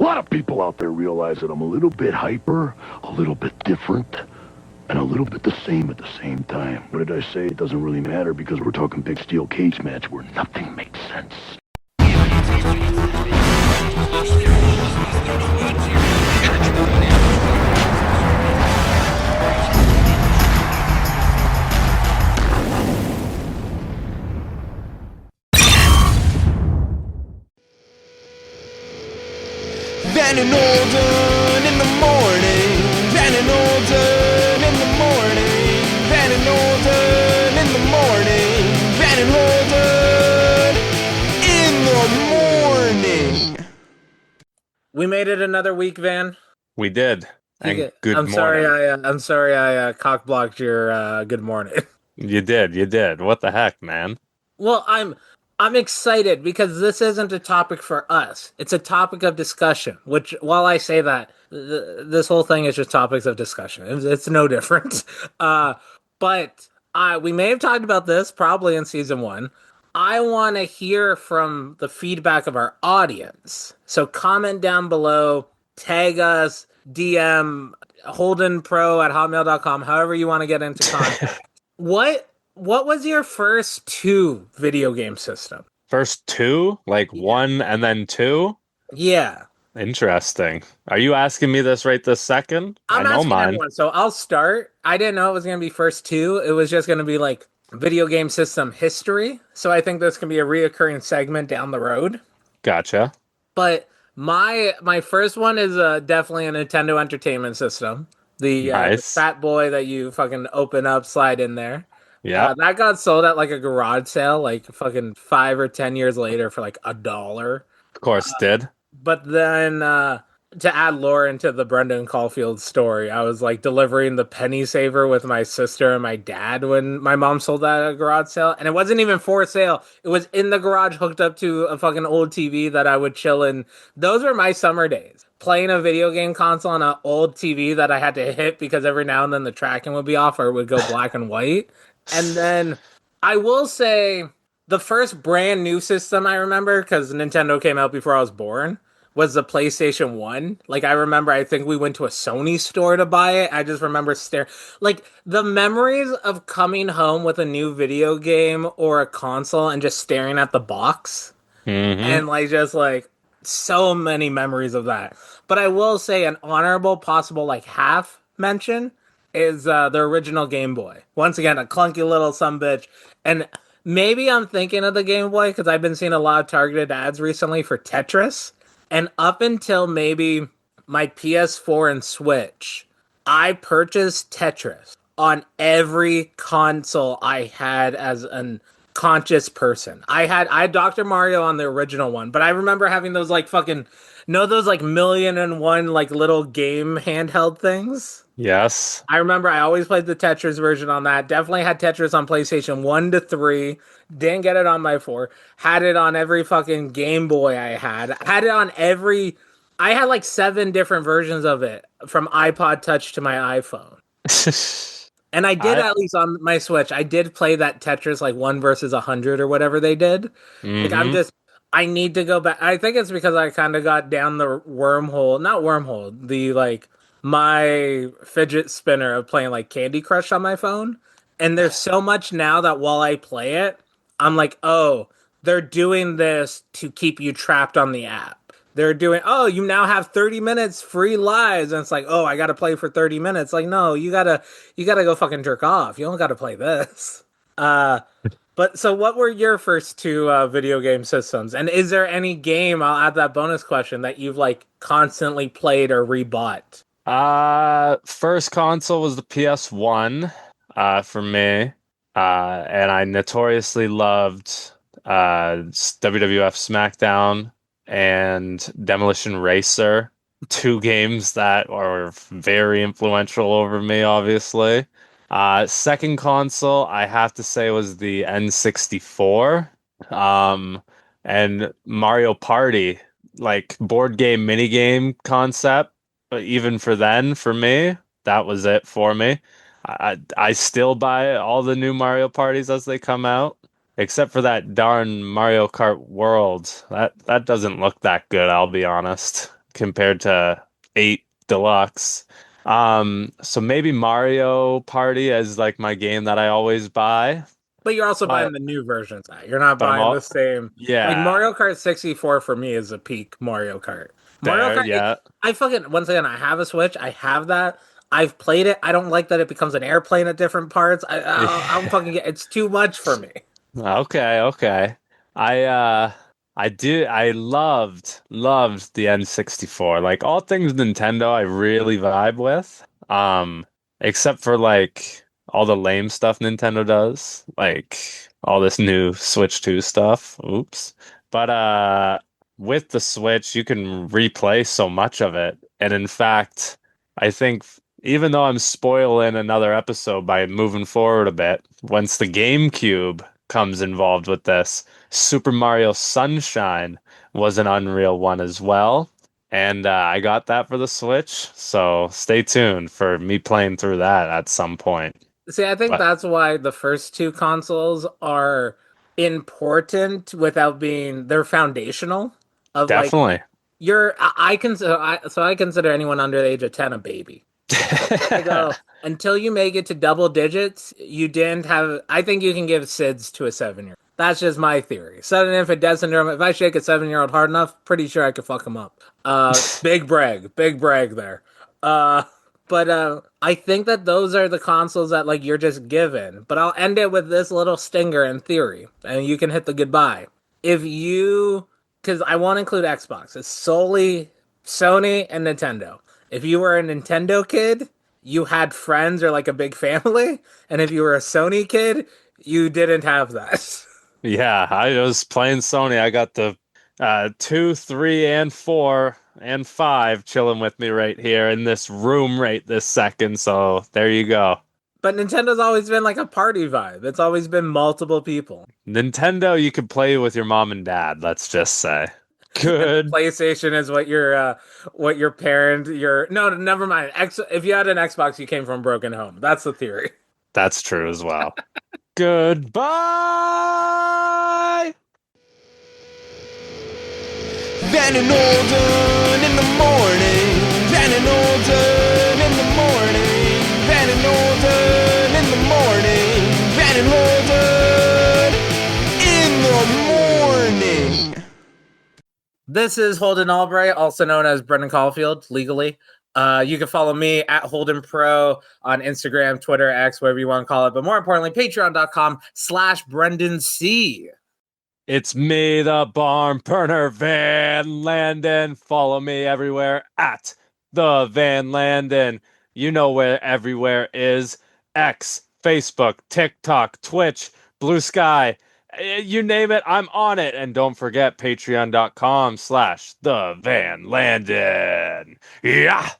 A lot of people out there realize that I'm a little bit hyper, a little bit different, and a little bit the same at the same time. What did I say? It doesn't really matter because we're talking big steel cage match where nothing makes sense. Van and Holden in the morning. Van and Holden in the morning. Van and Holden in the morning. Van and Holden in the morning. We made it another week, Van. We did. And good I'm morning. I'm sorry I cock blocked your good morning. You did. What the heck, man? Well, I'm excited because this isn't a topic for us. It's a topic of discussion, which while I say that, this whole thing is just topics of discussion. It's no different. But we may have talked about this probably in season 1. I want to hear from the feedback of our audience. So comment down below, tag us, DM holdenpro@hotmail.com, however you want to get into contact. What was your first 2 video game system? First 2? Like 1 and then 2? Yeah. Interesting. Are you asking me this right this second? I'm I know asking mine. everyone, so I'll start. I didn't know it was going to be first 2. It was just going to be like video game system history. So I think this can be a reoccurring segment down the road. Gotcha. But my first one is definitely a Nintendo Entertainment System. The Nice. fat boy that you fucking open up, slide in there. Yeah. That got sold at like a garage sale, like fucking 5 or 10 years later for like $1. Of course did. But then to add lore into the Brendan Caulfield story, I was like delivering the penny saver with my sister and my dad when my mom sold that at a garage sale. And it wasn't even for sale. It was in the garage hooked up to a fucking old TV that I would chill in. Those were my summer days. Playing a video game console on an old TV that I had to hit because every now and then the tracking would be off or it would go black and white. And then I will say the first brand new system I remember, because Nintendo came out before I was born, was the PlayStation 1. Like, I remember, I think we went to a Sony store to buy it. I just remember staring. Like, the memories of coming home with a new video game or a console and just staring at the box. Mm-hmm. And, like, just, like, so many memories of that. But I will say an honorable, possible, like, half mention is the original Game Boy. Once again, a clunky little sumbitch. And maybe I'm thinking of the Game Boy because I've been seeing a lot of targeted ads recently for Tetris. And up until maybe my PS4 and Switch, I purchased Tetris on every console I had as an conscious person. I had Dr. Mario on the original one, but I remember having those like fucking those like 1,000,001 like little game handheld things. Yes. I remember I always played the Tetris version on that. Definitely had Tetris on PlayStation 1 to 3. Didn't get it on my 4. Had it on every fucking Game Boy I had. Had it on every... I had like 7 different versions of it. From iPod Touch to my iPhone. And I did at least on my Switch. I did play that Tetris like 1 versus 100 or whatever they did. Mm-hmm. Like I need to go back. I think it's because I kind of got down the wormhole. Not wormhole. The like... my fidget spinner of playing like Candy Crush on my phone. And there's so much now that while I play it, I'm like, oh, they're doing this to keep you trapped on the app. They're doing, oh, you now have 30 minutes free lives. And it's like, oh, I got to play for 30 minutes. Like, no, you gotta go fucking jerk off. You don't got to play this. But so what were your first 2 video game systems? And is there any game, I'll add that bonus question, that you've like constantly played or rebought? First console was the PS1 for me. And I notoriously loved WWF SmackDown and Demolition Racer. 2 games that are very influential over me, obviously. Second console, I have to say, was the N64. And Mario Party, like board game, minigame concept. But even for me, that was it for me. I still buy all the new Mario parties as they come out, except for that darn Mario Kart World. That doesn't look that good, I'll be honest. compared to 8 Deluxe. So maybe Mario Party as like my game that I always buy. But you're also buying But the new versions. You're not but I'm buying the all same. Like yeah, Mario Kart 64 for me is a peak Mario Kart. Mario fair, Kart, yeah. I fucking once again, I have a Switch. I have that. I've played it. I don't like that it becomes an airplane at different parts. I'm fucking. It's too much for me. Okay, okay. I uh I loved the N64. Like all things Nintendo I really vibe with. Except for like all the lame stuff Nintendo does, like all this new Switch 2 stuff. Oops. But with the Switch you can replay so much of it. And in fact, I think even though I'm spoiling another episode by moving forward a bit, once the GameCube comes involved with this, Super Mario Sunshine was an Unreal one as well. And I got that for the Switch, so stay tuned for me playing through that at some point. See, I think But that's why the first two consoles are important without being. They're foundational. Of like definitely. I consider I consider anyone under the age of 10 a baby. I go until you make it to double digits, you didn't have. I think you can give SIDS to a 7-year. That's just my theory. Sudden infant death syndrome. If I shake a 7-year-old hard enough, pretty sure I could fuck him up. Big brag there. Uh, but I think that those are the consoles that like you're just given. But I'll end it with this little stinger in theory, and you can hit the goodbye. If you, because I won't include Xbox, it's solely Sony and Nintendo. If you were a Nintendo kid, you had friends or like a big family, and if you were a Sony kid, you didn't have that. Yeah, I was playing Sony. I got the 2, 3, and 4 and 5 chilling with me right here in this room right this second. So there you go. But Nintendo's always been like a party vibe. It's always been multiple people. Nintendo, you could play with your mom and dad, let's just say. And the Good. PlayStation is what your parent your no never mind. If you had an Xbox, you came from a broken home. That's the theory. That's true as well. Goodbye. Van and Holden in the morning. Van and Holden in the morning. Van and Holden in the morning. Van and Holden in the morning. This is Holden Albright, also known as Brendan Caulfield, legally. You can follow me at Holden Pro on Instagram, Twitter, X, whatever you want to call it. But more importantly, patreon.com/Brendan C. It's me, the barn burner Van Landen. Follow me everywhere at the Van Landen. You know where everywhere is. X, Facebook, TikTok, Twitch, Blue Sky. You name it, I'm on it. And don't forget patreon.com/the Van Landen. Yeah.